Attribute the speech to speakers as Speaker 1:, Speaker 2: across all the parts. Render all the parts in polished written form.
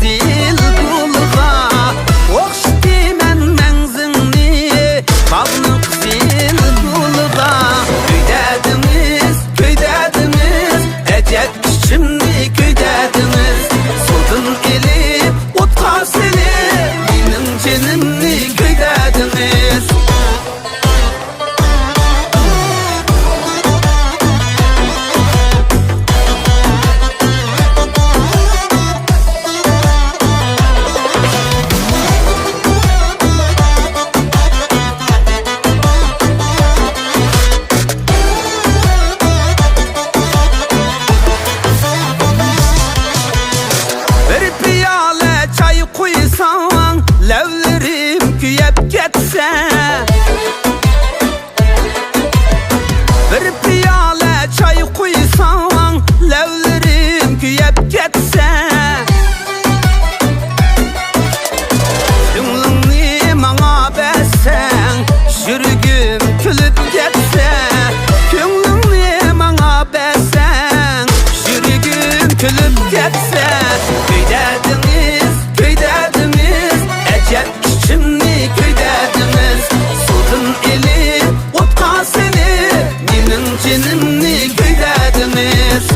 Speaker 1: güzel kulga Okşti men menzini Bağını güzel kulga Köydediniz Ecek şimdi köydediniz Sudun elip Utka selip Benim cenimni köydediniz Levlerim küyep getse Bir piyale çay koysan Levlerim küyep getse Günlüğünü bana versen Yürügüm külüp getse Günlüğünü bana versen Yürügüm külüp getse Köydediniz Ecek şimdi köydediniz Sudun eli Utka seni Benim cenimni köydediniz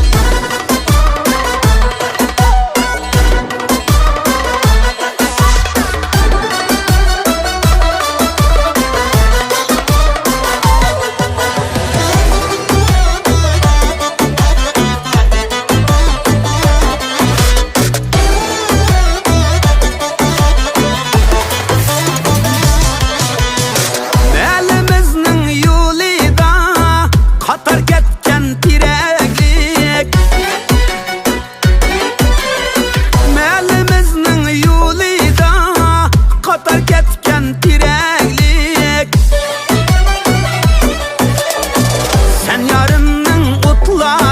Speaker 1: Sen yarımның utla